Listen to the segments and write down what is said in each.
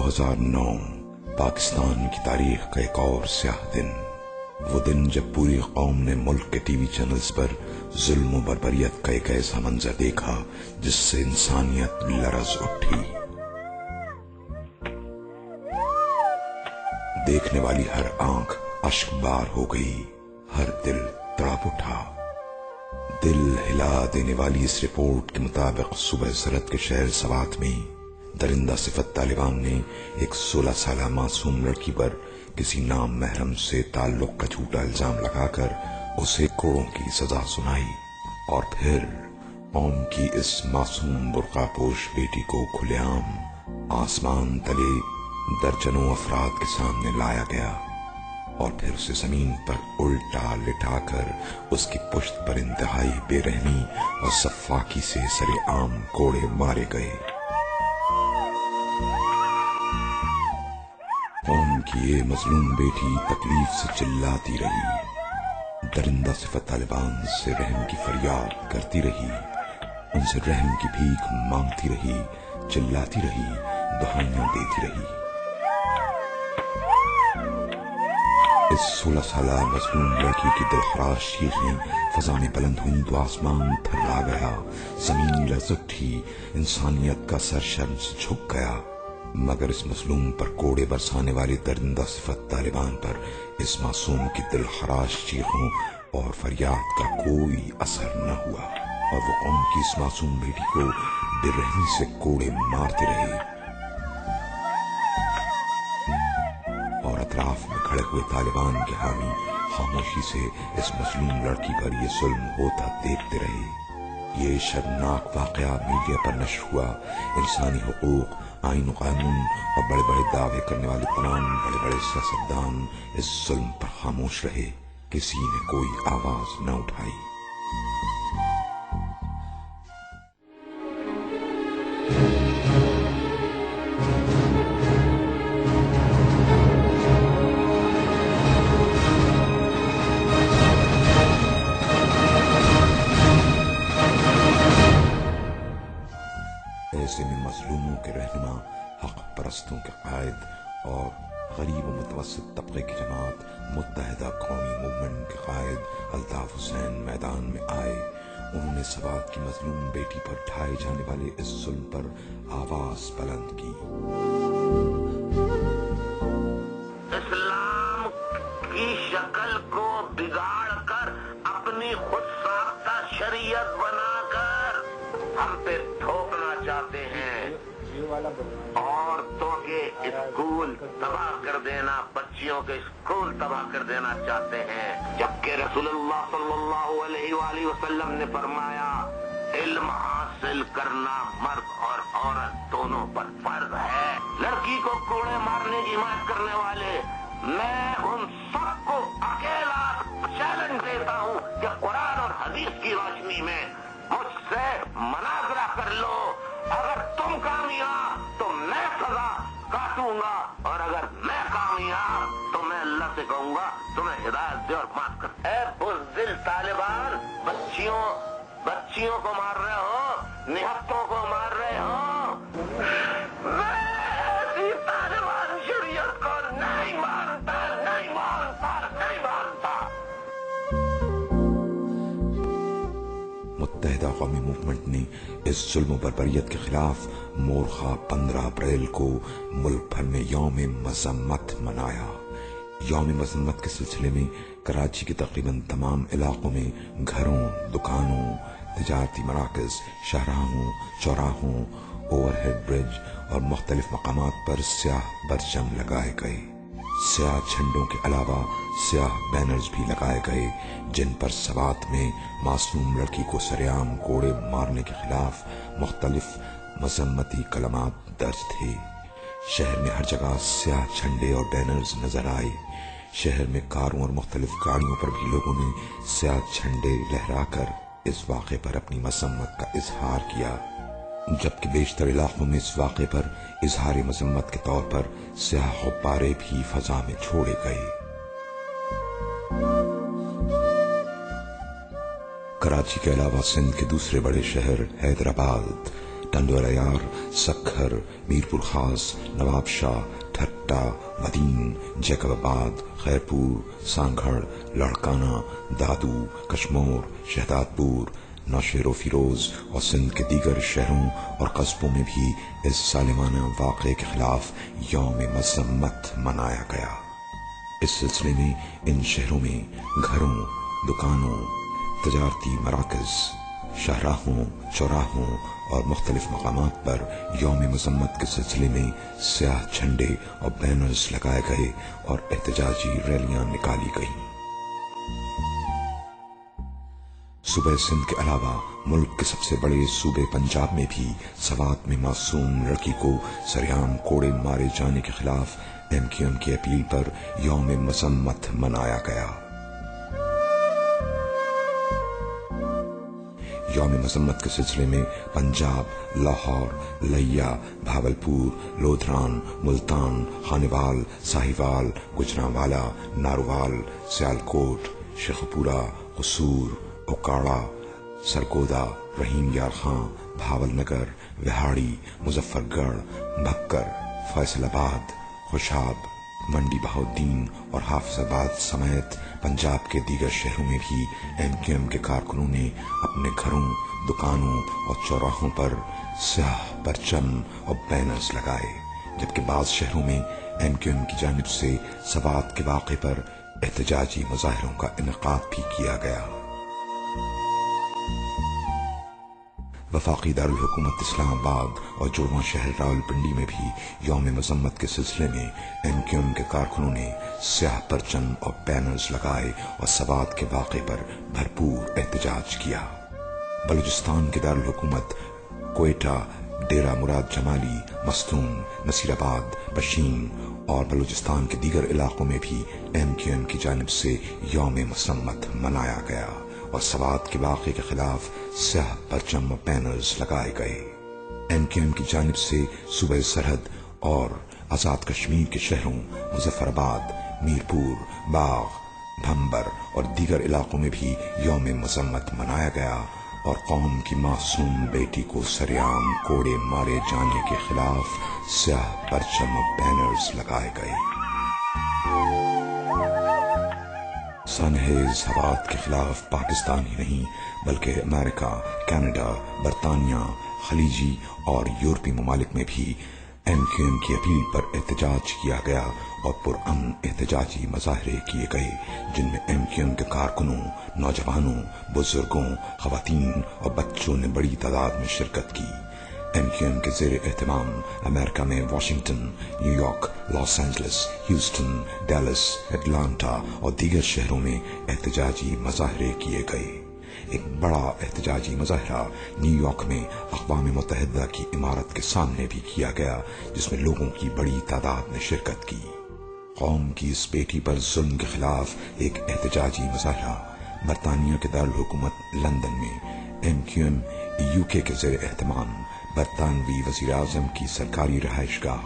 2009 پاکستان کی تاریخ کا ایک اور سیاہ دن، وہ دن جب پوری قوم نے ملک کے ٹی وی چینلز پر ظلم و بربریت کا ایک ایسا منظر دیکھا جس سے انسانیت لرز اٹھی۔ دیکھنے والی ہر آنکھ اشک بار ہو گئی، ہر دل تڑپ اٹھا۔ دل ہلا دینے والی اس رپورٹ کے مطابق صوبہ سرحد کے شہر سوات میں درندہ صفت طالبان نے ایک 16 سالہ معصوم لڑکی پر کسی نام محرم سے تعلق کا جھوٹا الزام لگا کر اسے کوڑوں کی سزا سنائی، اور پھر قوم کی اس معصوم برقع پوش بیٹی کو کھلے عام آسمان تلے درجنوں افراد کے سامنے لایا گیا، اور پھر اسے زمین پر الٹا لٹا کر اس کی پشت پر انتہائی بے رحمی اور سفاکی سے سرے عام کوڑے مارے گئے۔ قوم کی یہ مظلوم بیٹی تکلیف سے چلاتی رہی، درندہ صفت طالبان سے رحم کی فریاد کرتی رہی، ان سے رحم کی بھیک مانگتی رہی، چلاتی رہی، دہائیاں دیتی رہی۔ اس 16 سالہ مظلوم لڑکی کی دلخراش چیخیں فضا میں بلند ہوئیں تو آسمان تھرا گیا، زمین لرز اٹھی، انسانیت کا سر شرم سے جھک گیا، مگر اس مظلوم پر کوڑے برسانے والی درندہ صفت طالبان پر اس معصوم کی دلخراش چیخوں اور فریاد کا کوئی اثر نہ ہوا، اور وہ قوم کی اس معصوم بیٹی کو بے رحمی سے کوڑے مارتے رہے، اور اطراف میں کھڑے ہوئے طالبان کے حامی خاموشی سے اس مظلوم لڑکی پر یہ ظلم ہوتا دیکھتے رہے۔ یہ شرمناک واقعہ میڈیا پر نشر ہوا، انسانی حقوق، آئین و قانون اور بڑے بڑے دعوے کرنے والے تمام بڑے بڑے سیاستدان اس ظلم پر خاموش رہے، کسی نے کوئی آواز نہ اٹھائی۔ ایسے میں مظلوموں کے رہنما، حق پرستوں کے قائد اور غریب و متوسط طبقے کی جماعت متحدہ قومی موومنٹ کے قائد الطاف حسین میدان میں آئے۔ انہوں نے سوات کی مظلوم بیٹی پر ڈھائے جانے والے اس ظلم پر آواز بلند کی۔ اسلام کی شکل کو بگاڑ کر اپنی خود ساختہ شریعت بنا کر ہم پہ تھوپنا چاہتے ہیں، عورتوں کے اسکول تباہ کر دینا، بچیوں کے اسکول تباہ کر دینا چاہتے ہیں، جبکہ رسول اللہ صلی اللہ علیہ وآلہ وسلم نے فرمایا علم حاصل کرنا مرد اور عورت دونوں پر فرض ہے۔ لڑکی کو کوڑے مارنے کی حمایت کرنے والے، میں ان سب کو اکیلا چیلنج دیتا ہوں کہ قرآن اور حدیث کی روشنی میں مجھ سے مناظرہ کر لو، اگر تم کامیاب تو میں سزا کاٹوں گا، اور اگر میں کامیاب تو میں اللہ سے کہوں گا تمہیں ہدایت دے اور معاف کر۔ اے بزدل طالبان، بچیوں کو مار رہے ہو، نہتوں کو مار رہے ہو، میں ایسی طالبان شریعت کو نہیں مانتا، نہیں مانتا، نہیں مانتا۔ متحدہ قومی موومنٹ نے اس ظلم و بربریت کے خلاف مورخہ 15 اپریل کو ملک بھر میں یوم مذمت منایا۔ یوم مذمت کے سلسلے میں کراچی کے تقریباً تمام علاقوں میں گھروں، دکانوں، تجارتی مراکز، شاہراہوں، چوراہوں، اوور ہیڈ برج اور مختلف مقامات پر سیاہ پرچم لگائے گئے۔ سیاہ جھنڈوں کے علاوہ سیاہ بینرز بھی لگائے گئے جن پر سوات میں معصوم لڑکی کو سرعام کوڑے مارنے کے خلاف مختلف مذمتی کلمات درج تھے۔ شہر میں ہر جگہ سیاہ جھنڈے اور بینرز نظر آئے۔ شہر میں کاروں اور مختلف گاڑیوں پر بھی لوگوں نے سیاہ جھنڈے لہرا کر اس واقعے پر اپنی مذمت کا اظہار کیا، جبکہ بیشتر علاقوں میں اس واقعے پر اظہار مذمت کے طور پر سیاہ غبارے بھی فضا میں چھوڑے گئے۔ کراچی کے علاوہ سندھ کے دوسرے بڑے شہر حیدرآباد، ٹنڈوالایار، سکھر، میرپور خاص، نواب شاہ، ٹھٹا، مدین، جیکب آباد، خیرپور، سانگھڑ، لاڑکانہ، دادو، کشمور، شہداد پور، نوشہر و فیروز اور سندھ کے دیگر شہروں اور قصبوں میں بھی اس ظالمانہ واقعے کے خلاف یوم مذمت منایا گیا۔ اس سلسلے میں ان شہروں میں گھروں، دکانوں، تجارتی مراکز، شاہراہوں، چوراہوں اور مختلف مقامات پر یوم مذمت کے سلسلے میں سیاہ جھنڈے اور بینرز لگائے گئے اور احتجاجی ریلیاں نکالی گئیں۔ صوبہ سندھ کے علاوہ ملک کے سب سے بڑے صوبے پنجاب میں بھی سوات میں معصوم لڑکی کو سریعام کوڑے مارے جانے کے خلاف MQM کی اپیل پر یوم مذمت منایا گیا۔ یوم مذمت کے سلسلے میں پنجاب، لاہور، لیا، بھاولپور، لودھران، ملتان، خانیوال، ساہیوال، گجرانوالا، ناروال، سیالکوٹ، شیخوپورہ، قصور، اوکاڑا، سرگودا، رحیم یار خان، بھاول نگر، وہاڑی، مظفر گڑھ، بھکر، فیصل آباد، خوشاب، منڈی بہاؤالدین اور حافظ آباد سمیت پنجاب کے دیگر شہروں میں بھی MQM کے کارکنوں نے اپنے گھروں، دکانوں اور چوراہوں پر سیاہ پرچم اور بینرز لگائے، جبکہ بعض شہروں میں MQM کی جانب سے سوات کے واقعے پر احتجاجی مظاہروں کا انعقاد بھی کیا گیا۔ وفاقی دارالحکومت اسلام آباد اور جڑواں شہر راولپنڈی میں بھی یوم مذمت کے سلسلے میں MQM کے کارکنوں نے سیاہ پرچم اور بینرز لگائے اور سوات کے واقعے پر بھرپور احتجاج کیا۔ بلوچستان کے دارالحکومت کوئٹہ، ڈیرہ مراد جمالی، مستونگ، نصیر آباد، پشین اور بلوچستان کے دیگر علاقوں میں بھی MQM کی جانب سے یوم مذمت منایا گیا اور سوات کے واقعے کے خلاف سیاہ پرچم و بینرز لگائے گئے۔ MQM کی جانب سے صوبہ سرحد اور آزاد کشمیر کے شہروں مظفر آباد، میرپور، باغ، بھمبر اور دیگر علاقوں میں بھی یوم مذمت منایا گیا اور قوم کی معصوم بیٹی کو سریعام کوڑے مارے جانے کے خلاف سیاہ پرچم و بینرز لگائے گئے۔ سانحہ سوات کے خلاف پاکستان ہی نہیں بلکہ امریکہ، کینیڈا، برطانیہ، خلیجی اور یورپی ممالک میں بھی MQM کی اپیل پر احتجاج کیا گیا اور پرامن احتجاجی مظاہرے کیے گئے، جن میں MQM کے کارکنوں، نوجوانوں، بزرگوں، خواتین اور بچوں نے بڑی تعداد میں شرکت کی۔ MQM کے زیر اہتمام امریکہ میں Washington, New York, Los Angeles, Houston, Dallas, Atlanta اور دیگر شہروں میں احتجاجی مظاہرے کیے گئے۔ ایک بڑا احتجاجی مظاہرہ نیو یارک میں اقوام متحدہ کی عمارت کے سامنے بھی کیا گیا، جس میں لوگوں کی بڑی تعداد نے شرکت کی۔ قوم کی اس بیٹی پر ظلم کے خلاف ایک احتجاجی مظاہرہ برطانیہ کے دارالحکومت لندن میں MQM UK کے زیر اہتمام برطانوی وزیر اعظم کی سرکاری رہائش گاہ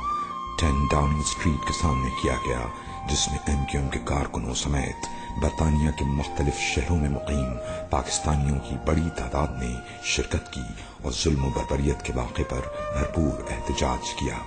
10 ڈاؤننگ اسٹریٹ کے سامنے کیا گیا، جس میں MQM کے کارکنوں سمیت برطانیہ کے مختلف شہروں میں مقیم پاکستانیوں کی بڑی تعداد نے شرکت کی اور ظلم و بربریت کے واقعے پر بھرپور احتجاج کیا۔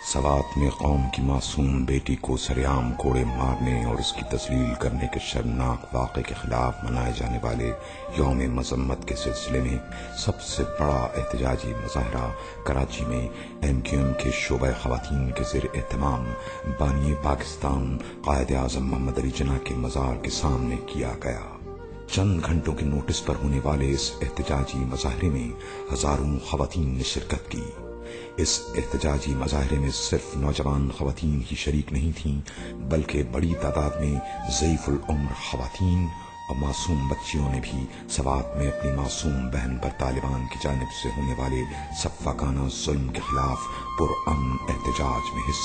سوات میں قوم کی معصوم بیٹی کو سریعام کوڑے مارنے اور اس کی تذلیل کرنے کے شرمناک واقعے کے خلاف منائے جانے والے یوم مذمت کے سلسلے میں سب سے بڑا احتجاجی مظاہرہ کراچی میں MQM کے شعبہ خواتین کے زیر اہتمام بانی پاکستان قائد اعظم محمد علی جناح کے مزار کے سامنے کیا گیا۔ چند گھنٹوں کے نوٹس پر ہونے والے اس احتجاجی مظاہرے میں ہزاروں خواتین نے شرکت کی۔ اس احتجاجی مظاہرے میں صرف نوجوان خواتین ہی شریک نہیں تھیں، بلکہ بڑی تعداد میں ضعیف العمر خواتین اور معصوم بچیوں نے بھی سوات میں اپنی معصوم بہن پر طالبان کی جانب سے ہونے والے سفاکانہ ظلم کے خلاف پرامن احتجاج میں حصہ